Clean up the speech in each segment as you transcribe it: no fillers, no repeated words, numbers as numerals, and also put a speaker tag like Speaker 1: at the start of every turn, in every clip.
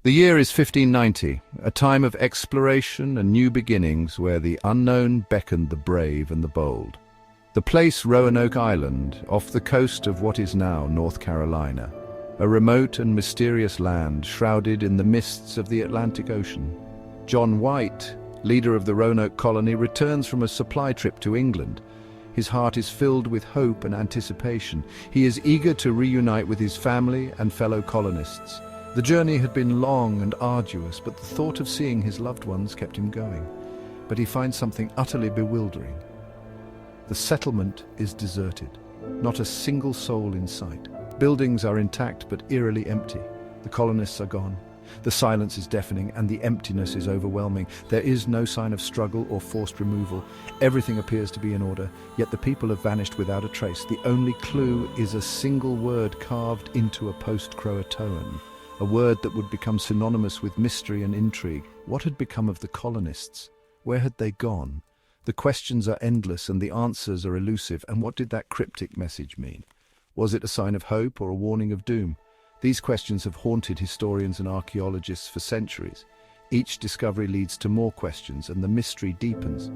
Speaker 1: The year is 1590, a time of exploration and new beginnings where the unknown beckoned the brave and the bold. The place Roanoke Island, off the coast of what is now North Carolina, a remote and mysterious land shrouded in the mists of the Atlantic Ocean. John White, leader of the Roanoke Colony, returns from a supply trip to England. His heart is filled with hope and anticipation. He is eager to reunite with his family and fellow colonists. The journey had been long and arduous, but the thought of seeing his loved ones kept him going. But he finds something utterly bewildering. The settlement is deserted. Not a single soul in sight. Buildings are intact but eerily empty. The colonists are gone. The silence is deafening and the emptiness is overwhelming. There is no sign of struggle or forced removal. Everything appears to be in order, yet the people have vanished without a trace. The only clue is a single word carved into a post-Croatoan, a word that would become synonymous with mystery and intrigue. What had become of the colonists? Where had they gone? The questions are endless and the answers are elusive. And what did that cryptic message mean? Was it a sign of hope or a warning of doom? These questions have haunted historians and archaeologists for centuries. Each discovery leads to more questions and the mystery deepens.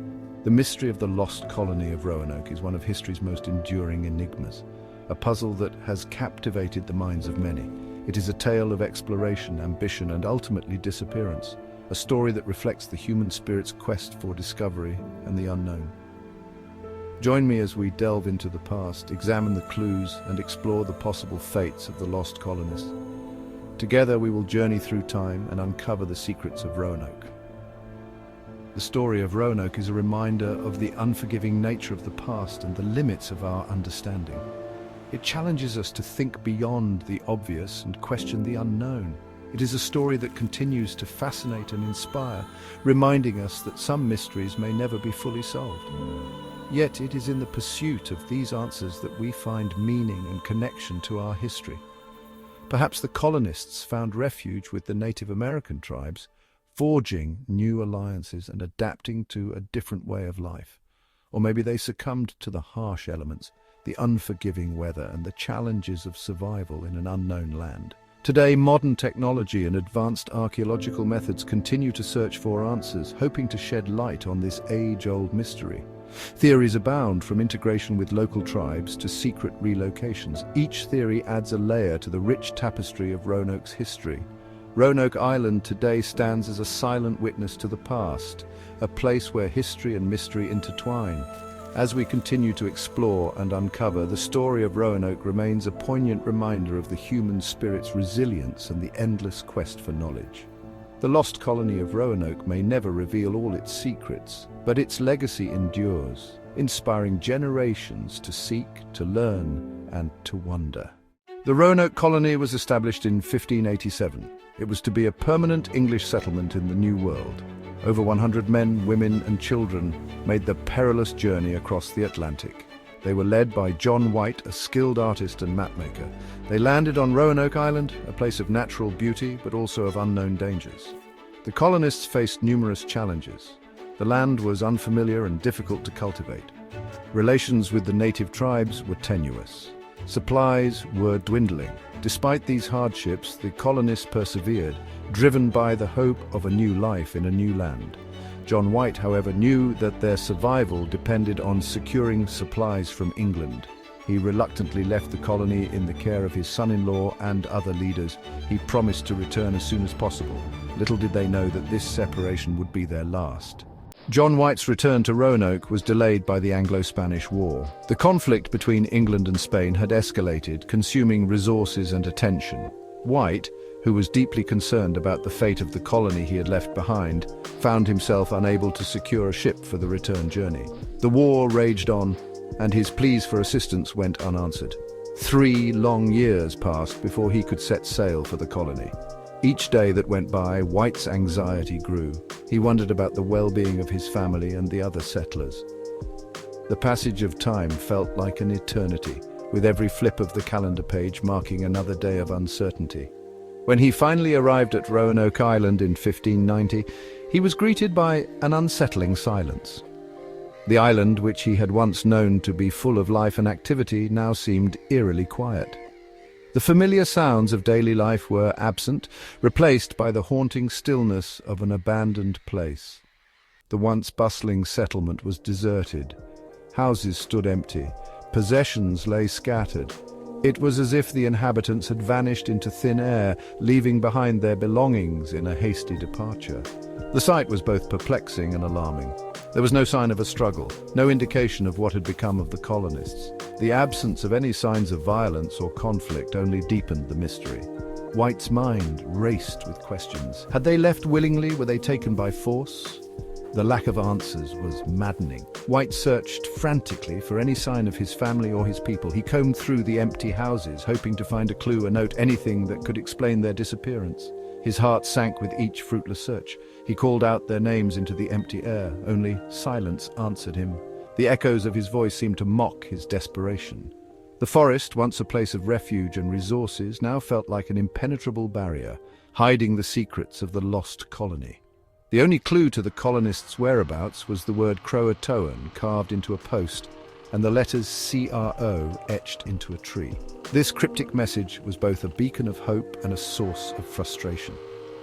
Speaker 1: The mystery of the lost colony of Roanoke is one of history's most enduring enigmas, a puzzle that has captivated the minds of many. It is a tale of exploration, ambition, and ultimately disappearance, a story that reflects the human spirit's quest for discovery and the unknown. Join me as we delve into the past, examine the clues, and explore the possible fates of the lost colonists. Together we will journey through time and uncover the secrets of Roanoke. The story of Roanoke is a reminder of the unforgiving nature of the past and the limits of our understanding. It challenges us to think beyond the obvious and question the unknown. It is a story that continues to fascinate and inspire, reminding us that some mysteries may never be fully solved. Yet it is in the pursuit of these answers that we find meaning and connection to our history. Perhaps the colonists found refuge with the Native American tribes, forging new alliances and adapting to a different way of life. Or maybe they succumbed to the harsh elements, the unforgiving weather, and the challenges of survival in an unknown land. Today, modern technology and advanced archaeological methods continue to search for answers, hoping to shed light on this age-old mystery. Theories abound, from integration with local tribes to secret relocations. Each theory adds a layer to the rich tapestry of Roanoke's history. Roanoke Island today stands as a silent witness to the past, a place where history and mystery intertwine. As we continue to explore and uncover, the story of Roanoke remains a poignant reminder of the human spirit's resilience and the endless quest for knowledge. The lost colony of Roanoke may never reveal all its secrets, but its legacy endures, inspiring generations to seek, to learn, and to wonder. The Roanoke colony was established in 1587. It was to be a permanent English settlement in the New World. Over 100 men, women, and children made the perilous journey across the Atlantic. They were led by John White, a skilled artist and mapmaker. They landed on Roanoke Island, a place of natural beauty but also of unknown dangers. The colonists faced numerous challenges. The land was unfamiliar and difficult to cultivate. Relations with the native tribes were tenuous. Supplies were dwindling. Despite these hardships, the colonists persevered, driven by the hope of a new life in a new land. John White, however, knew that their survival depended on securing supplies from England. He reluctantly left the colony in the care of his son-in-law and other leaders. He promised to return as soon as possible. Little did they know that this separation would be their last. John White's return to Roanoke was delayed by the Anglo-Spanish War. The conflict between England and Spain had escalated, consuming resources and attention. White, who was deeply concerned about the fate of the colony he had left behind, found himself unable to secure a ship for the return journey. The war raged on, and his pleas for assistance went unanswered. 3 long years passed before he could set sail for the colony. Each day that went by, White's anxiety grew. He wondered about the well-being of his family and the other settlers. The passage of time felt like an eternity, with every flip of the calendar page marking another day of uncertainty. When he finally arrived at Roanoke Island in 1590, he was greeted by an unsettling silence. The island, which he had once known to be full of life and activity, now seemed eerily quiet. The familiar sounds of daily life were absent, replaced by the haunting stillness of an abandoned place. The once bustling settlement was deserted. Houses stood empty. Possessions lay scattered. It was as if the inhabitants had vanished into thin air, leaving behind their belongings in a hasty departure. The sight was both perplexing and alarming. There was no sign of a struggle, no indication of what had become of the colonists. The absence of any signs of violence or conflict only deepened the mystery. White's mind raced with questions. Had they left willingly? Were they taken by force? The lack of answers was maddening. White searched frantically for any sign of his family or his people. He combed through the empty houses, hoping to find a clue, a note, anything that could explain their disappearance. His heart sank with each fruitless search. He called out their names into the empty air. Only silence answered him. The echoes of his voice seemed to mock his desperation. The forest, once a place of refuge and resources, now felt like an impenetrable barrier, hiding the secrets of the lost colony. The only clue to the colonists' whereabouts was the word Croatoan carved into a post and the letters CRO etched into a tree. This cryptic message was both a beacon of hope and a source of frustration.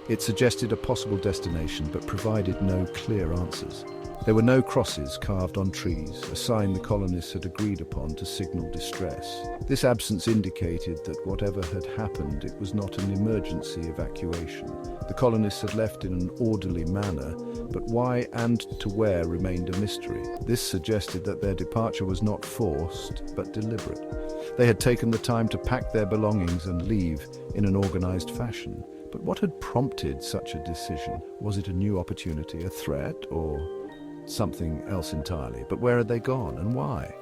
Speaker 1: It suggested a possible destination but provided no clear answers. There were no crosses carved on trees, a sign the colonists had agreed upon to signal distress. This absence indicated that whatever had happened, it was not an emergency evacuation. The colonists had left in an orderly manner, but why and to where remained a mystery. This suggested that their departure was not forced, but deliberate. They had taken the time to pack their belongings and leave in an organized fashion. But what had prompted such a decision? Was it a new opportunity, a threat, or something else entirely? But where had they gone, and why?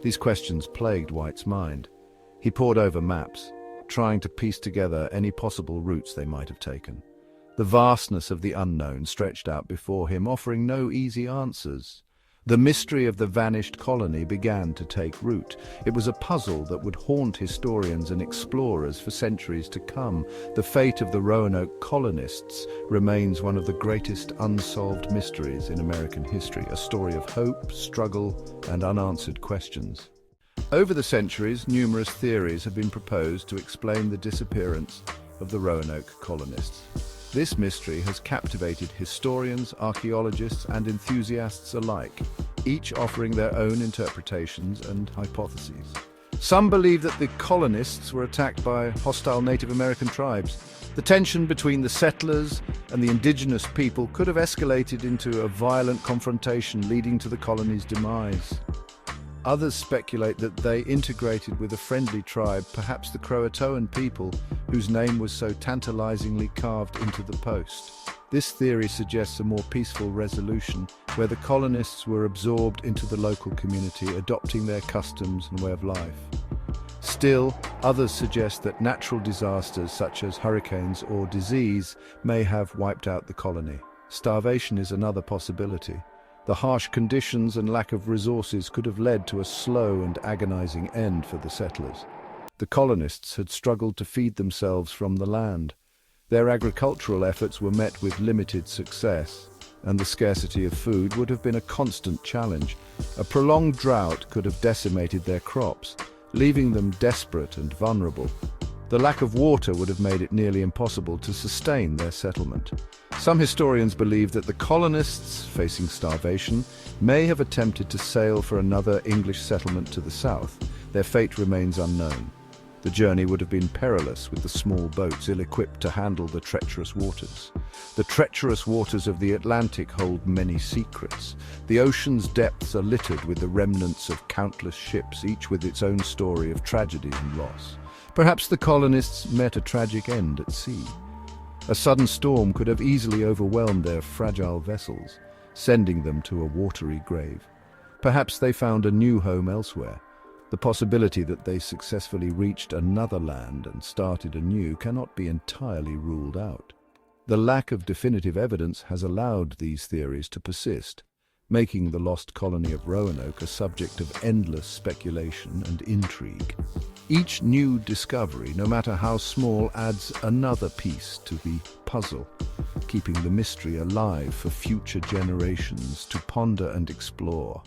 Speaker 1: These questions plagued White's mind. He pored over maps, trying to piece together any possible routes they might have taken. The vastness of the unknown stretched out before him, offering no easy answers. The mystery of the vanished colony began to take root. It was a puzzle that would haunt historians and explorers for centuries to come. The fate of the Roanoke colonists remains one of the greatest unsolved mysteries in American history, a story of hope, struggle, and unanswered questions. Over the centuries, numerous theories have been proposed to explain the disappearance of the Roanoke colonists. This mystery has captivated historians, archaeologists, and enthusiasts alike, each offering their own interpretations and hypotheses. Some believe that the colonists were attacked by hostile Native American tribes. The tension between the settlers and the indigenous people could have escalated into a violent confrontation, leading to the colony's demise. Others speculate that they integrated with a friendly tribe, perhaps the Croatoan people, whose name was so tantalizingly carved into the post. This theory suggests a more peaceful resolution, where the colonists were absorbed into the local community, adopting their customs and way of life. Still, others suggest that natural disasters such as hurricanes or disease may have wiped out the colony. Starvation is another possibility. The harsh conditions and lack of resources could have led to a slow and agonizing end for the settlers. The colonists had struggled to feed themselves from the land. Their agricultural efforts were met with limited success, and the scarcity of food would have been a constant challenge. A prolonged drought could have decimated their crops, leaving them desperate and vulnerable. The lack of water would have made it nearly impossible to sustain their settlement. Some historians believe that the colonists, facing starvation, may have attempted to sail for another English settlement to the south. Their fate remains unknown. The journey would have been perilous, with the small boats ill-equipped to handle the treacherous waters. The treacherous waters of the Atlantic hold many secrets. The ocean's depths are littered with the remnants of countless ships, each with its own story of tragedy and loss. Perhaps the colonists met a tragic end at sea. A sudden storm could have easily overwhelmed their fragile vessels, sending them to a watery grave. Perhaps they found a new home elsewhere. The possibility that they successfully reached another land and started anew cannot be entirely ruled out. The lack of definitive evidence has allowed these theories to persist, making the lost colony of Roanoke a subject of endless speculation and intrigue. Each new discovery, no matter how small, adds another piece to the puzzle, keeping the mystery alive for future generations to ponder and explore.